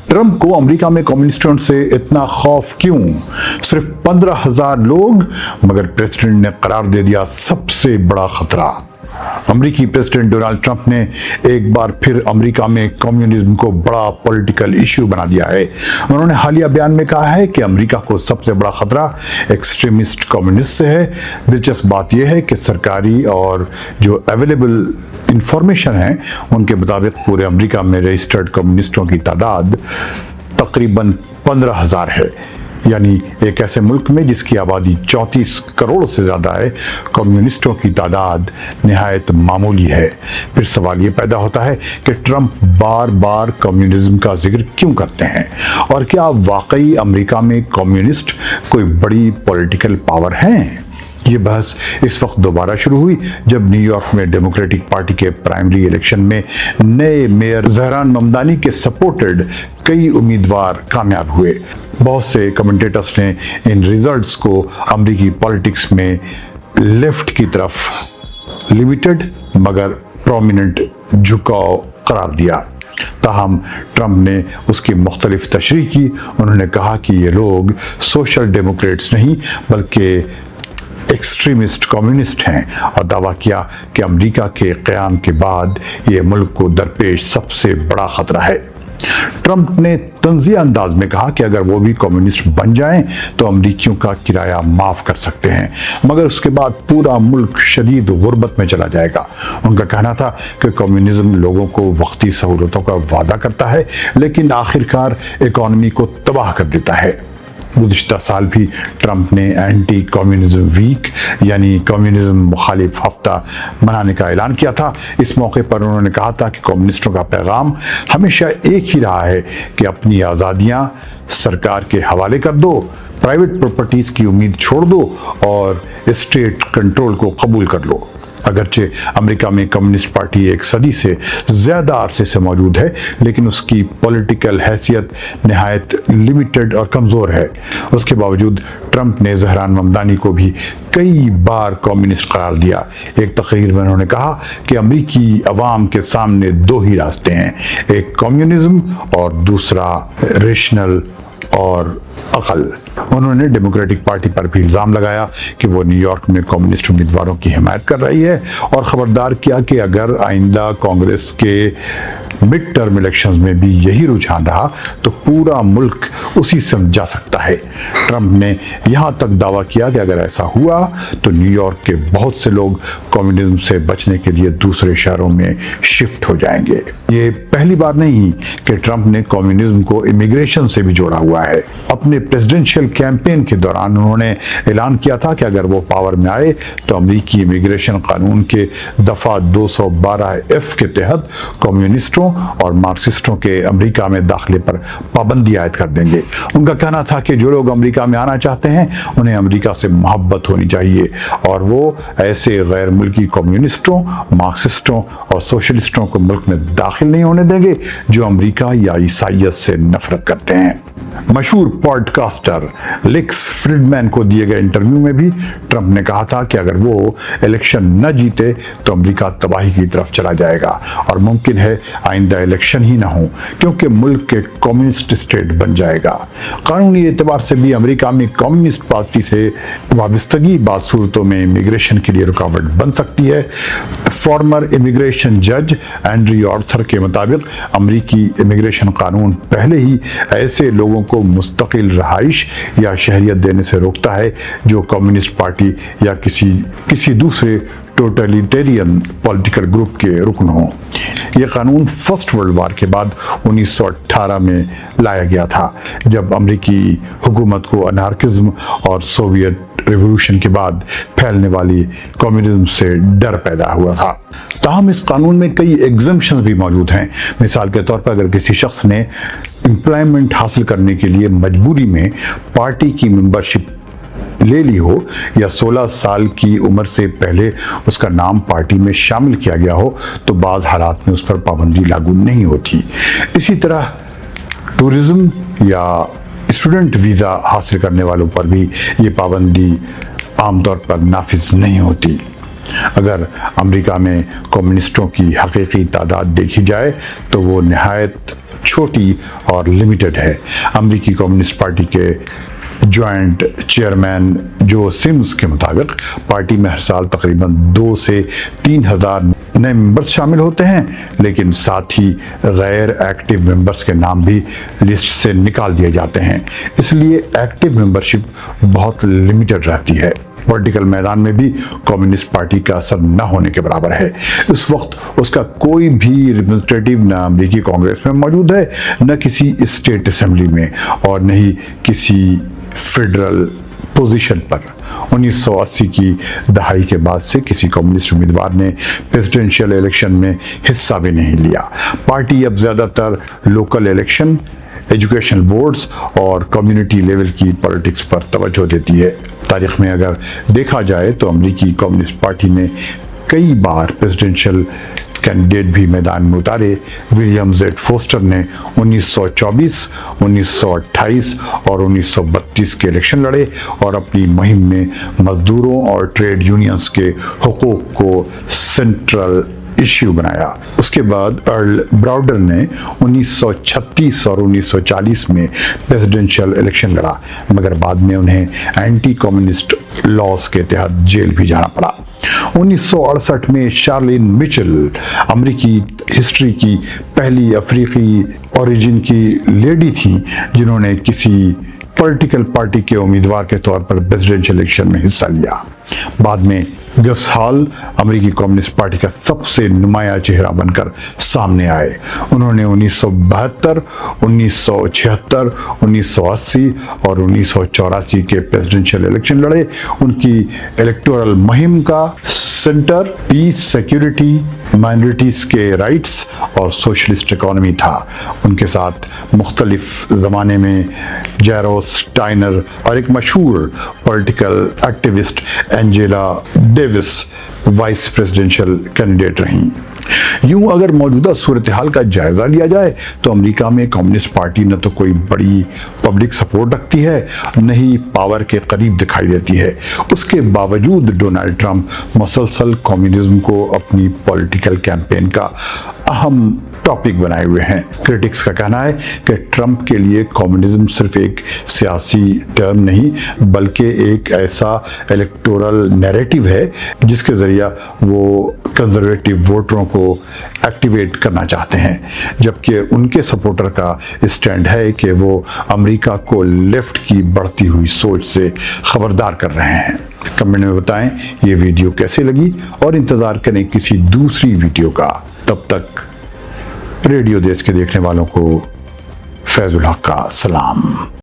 Trump को America में कम्युनिस्टों से इतना खौफ क्यों? सिर्फ 15,000 लोग, मगर प्रेसिडेंट ने करार दे दिया सबसे बड़ा खतरा। अमेरिकी प्रेसिडेंट डोनाल्ड ट्रंप ने एक बार फिर अमेरिका में कम्युनिज्म को बड़ा पॉलिटिकल इश्यू बना दिया है। उन्होंने हालिया बयान में कहा है कि अमेरिका को सबसे बड़ा खतरा एक्सट्रीमिस्ट कम्युनिस्ट से है। दिलचस्प बात यह है कि सरकारी और जो अवेलेबल इंफॉर्मेशन है उनके मुताबिक पूरे अमेरिका में रजिस्टर्ड कम्युनिस्टों की तादाद तकरीबन 15,000 है। यानी एक ऐसे मुल्क में जिसकी आबादी 34 करोड़ से ज़्यादा है, कम्युनिस्टों की तादाद निहायत मामूली है। फिर सवाल ये पैदा होता है कि ट्रंप बार बार कम्युनिज्म का जिक्र क्यों करते हैं, और क्या वाकई अमेरिका में कम्युनिस्ट कोई बड़ी पॉलिटिकल पावर हैं? ये बहस इस वक्त दोबारा शुरू हुई जब न्यूयॉर्क में डेमोक्रेटिक पार्टी के प्राइमरी इलेक्शन में नए मेयर ज़हरान ममदानी के सपोर्टेड कई उम्मीदवार कामयाब हुए। बहुत से कमेंटेटर्स ने इन रिजल्ट्स को अमेरिकी पॉलिटिक्स में लेफ्ट की तरफ लिमिटेड मगर प्रोमिनेंट झुकाव करार दिया। ताहम ट्रंप ने उसकी मुख्तलिफ तशरीह की। उन्होंने कहा कि ये लोग सोशल डेमोक्रेट्स नहीं बल्कि एक्सट्रीमिस्ट कम्युनिस्ट हैं, और दावा किया कि अमेरिका के क़याम के बाद ये मुल्क को दरपेश सबसे बड़ा खतरा है। ट्रंप ने तंज़िया अंदाज में कहा कि अगर वो भी कम्युनिस्ट बन जाएं तो अमरीकियों का किराया माफ़ कर सकते हैं, मगर उसके बाद पूरा मुल्क शदीद गुर्बत में चला जाएगा। उनका कहना था कि कम्युनिज्म लोगों को वक्ती सहूलतों का वादा करता है लेकिन आखिरकार इकॉनमी को तबाह कर देता है। गुज़िश्ता साल भी ट्रंप ने एंटी कम्युनिज्म वीक यानी कम्युनिज्म मुखालिफ हफ्ता मनाने का ऐलान किया था। इस मौके पर उन्होंने कहा था कि कम्युनिस्टों का पैगाम हमेशा एक ही रहा है कि अपनी आज़ादियाँ सरकार के हवाले कर दो, प्राइवेट प्रॉपर्टीज़ की उम्मीद छोड़ दो और स्टेट कंट्रोल को कबूल कर लो। अगरचे अमेरिका में कम्युनिस्ट पार्टी एक सदी से ज़्यादा अरसे से मौजूद है, लेकिन उसकी पॉलिटिकल हैसियत निहायत लिमिटेड और कमज़ोर है। उसके बावजूद ट्रंप ने ज़हरान ममदानी को भी कई बार कम्युनिस्ट करार दिया। एक तकरीर में उन्होंने कहा कि अमेरिकी अवाम के सामने दो ही रास्ते हैं, एक कम्युनिज्म और दूसरा रेशनल और अकल। उन्होंने डेमोक्रेटिक पार्टी पर भी इल्ज़ाम लगाया कि वो न्यूयॉर्क में कम्युनिस्ट उम्मीदवारों की हिमायत कर रही है और ख़बरदार किया कि अगर आइंदा कांग्रेस के मिड टर्म इलेक्शंस में भी यही रुझान रहा तो पूरा मुल्क उसी से जा सकता है। ट्रंप ने यहाँ तक दावा किया कि अगर ऐसा हुआ तो न्यूयॉर्क के बहुत से लोग कम्युनिज्म से बचने के लिए दूसरे शहरों में शिफ्ट हो जाएंगे। ये पहली बार नहीं कि ट्रंप ने कम्युनिज्म को इमिग्रेशन से भी जोड़ा हुआ है। अपने प्रेसिडेंशियल कैंपेन के दौरान उन्होंने ऐलान किया था कि अगर वो पावर में आए तो अमेरिकी इमिग्रेशन कानून के दफ़ा 212F के तहत कम्युनिस्टों और मार्क्सिस्टों के अमेरिका में दाखिले पर पाबंदी आयद कर देंगे। उनका कहना था कि जो लोग अमेरिका में आना चाहते हैं उन्हें अमेरिका से मोहब्बत होनी चाहिए और वो ऐसे गैर मुल्की कम्युनिस्टों, मार्क्सिस्टों और सोशलिस्टों को मुल्क में दाखिल नहीं होने देंगे जो अमेरिका या ईसाइयत से नफरत करते हैं। मशहूर पॉडकास्टर लेक्स फ्रिडमैन को दिए गए इंटरव्यू में भी ट्रंप ने कहा था कि अगर वो इलेक्शन न जीते तो अमेरिका तबाही की तरफ चला जाएगा और मुमकिन है आइंदा इलेक्शन ही ना हो क्योंकि मुल्क के कम्युनिस्ट स्टेट बन जाएगा। कानूनी एतबार से भी अमेरिका में कम्युनिस्ट पार्टी से वाबस्तगी बाद सूरतों में इमिग्रेशन के लिए रुकावट बन सकती है। फॉर्मर इमिग्रेशन जज एंड्रयू आर्थर के मुताबिक अमेरिकी इमिग्रेशन कानून पहले ही ऐसे लोगों को मुस्तकिल रहाइश या शहरियत देने से रोकता है जो कम्युनिस्ट पार्टी या किसी दूसरे टोटलिटेरियन पॉलिटिकल ग्रुप के रुकन हों। यह कानून फर्स्ट वर्ल्ड वार के बाद 1918 में लाया गया था जब अमेरिकी हुकूमत को अनार्किज्म और सोवियत रिवॉल्यूशन के बाद फैलने वाली कम्युनिज्म से डर पैदा हुआ था। ताहम इस कानून में कई एग्जम्पशंस भी मौजूद हैं। मिसाल के तौर पर अगर किसी शख्स ने एम्प्लॉयमेंट हासिल करने के लिए मजबूरी में पार्टी की मेंबरशिप ले ली हो या 16 साल की उम्र से पहले उसका नाम पार्टी में शामिल किया गया हो तो बाज़ हालात में उस पर पाबंदी लागू नहीं होती। इसी तरह टूरिज्म या स्टूडेंट वीज़ा हासिल करने वालों पर भी ये पाबंदी आमतौर पर नाफिज नहीं होती। اگر امریکہ میں کمیونسٹوں کی حقیقی تعداد دیکھی جائے تو وہ نہایت چھوٹی اور لمیٹڈ ہے۔ امریکی کمیونسٹ پارٹی کے جوائنٹ چیئرمین جو سمز کے مطابق پارٹی میں ہر سال تقریباً 2 سے 3 ہزار نئے ممبرز شامل ہوتے ہیں، لیکن ساتھ ہی غیر ایکٹیو ممبرز کے نام بھی لسٹ سے نکال دیے جاتے ہیں، اس لیے ایکٹیو ممبرشپ بہت لمیٹڈ رہتی ہے۔ پولیٹیکل میدان میں بھی کمیونسٹ پارٹی کا اثر نہ ہونے کے برابر ہے۔ اس وقت اس کا کوئی بھی ریپرزنٹیٹیو نہ امریکی کانگریس میں موجود ہے، نہ کسی اسٹیٹ اسمبلی میں، اور نہ ہی کسی فیڈرل پوزیشن پر۔ 1980 کی دہائی کے بعد سے کسی کمیونسٹ امیدوار نے پریزیڈنشیل الیکشن میں حصہ بھی نہیں لیا۔ پارٹی اب زیادہ تر لوکل الیکشن، ایجوکیشنل بورڈز اور کمیونٹی لیول کی پالیٹکس پر توجہ دیتی ہے۔ تاریخ میں اگر دیکھا جائے تو امریکی کمیونسٹ پارٹی نے کئی بار پریزیڈنشیل کینڈیڈیٹ بھی میدان میں اتارے۔ ولیم زیڈ فوسٹر نے 1924، 1928 اور 1932 کے الیکشن لڑے اور اپنی مہم میں مزدوروں اور ٹریڈ یونینز کے حقوق کو سینٹرل ایشو بنایا۔ اس کے بعد ارل براؤڈر نے 1936 اور 1940 میں پریزیڈنشیل الیکشن لڑا، مگر بعد میں انہیں اینٹی کمیونسٹ لاز کے تحت جیل بھی جانا پڑا۔ 1968 میں شارلین مچل امریکی ہسٹری کی پہلی افریقی اوریجن کی لیڈی تھیں جنہوں نے کسی پولیٹیکل پارٹی کے امیدوار کے طور پر پریزیڈنشیل الیکشن میں حصہ لیا۔ بعد میں گس ہال امریکی کمیونسٹ پارٹی کا سب سے نمایاں چہرہ بن کر سامنے آئے۔ انہوں نے 1972، 1976، 1980 اور 1984 کے پریزیڈنشیل الیکشن لڑے۔ ان کی الیکٹورل مہم کا سینٹر پیس، سیکیورٹی، مائنورٹیز کے رائٹس اور سوشلسٹ اکانومی تھا۔ ان کے ساتھ مختلف زمانے میں جیروس ٹائنر اور ایک مشہور political activist Angela Davis vice presidential candidate رہیں۔ یوں اگر موجودہ صورتحال کا جائزہ لیا جائے تو امریکہ میں کمیونسٹ پارٹی نہ تو کوئی بڑی پبلک سپورٹ رکھتی ہے، نہ ہی پاور کے قریب دکھائی دیتی ہے۔ اس کے باوجود ڈونلڈ ٹرمپ مسلسل کمیونزم کو اپنی پولیٹیکل کیمپین کا اہم ٹاپک بنائے ہوئے ہیں۔ کرٹکس کا کہنا ہے کہ ٹرمپ کے لیے کمیونزم صرف ایک سیاسی ٹرم نہیں بلکہ ایک ایسا الیکٹورل نیریٹو ہے جس کے ذریعہ وہ کنزرویٹو ووٹروں کو ایکٹیویٹ کرنا چاہتے ہیں، جبکہ ان کے سپورٹر کا اسٹینڈ ہے کہ وہ امریکہ کو لیفٹ کی بڑھتی ہوئی سوچ سے خبردار کر رہے ہیں۔ کمنٹ میں بتائیں یہ ویڈیو کیسے لگی اور انتظار کریں کسی دوسری ویڈیو کا۔ تب تک ریڈیو دیش کے دیکھنے والوں کو فیض الحق کا سلام۔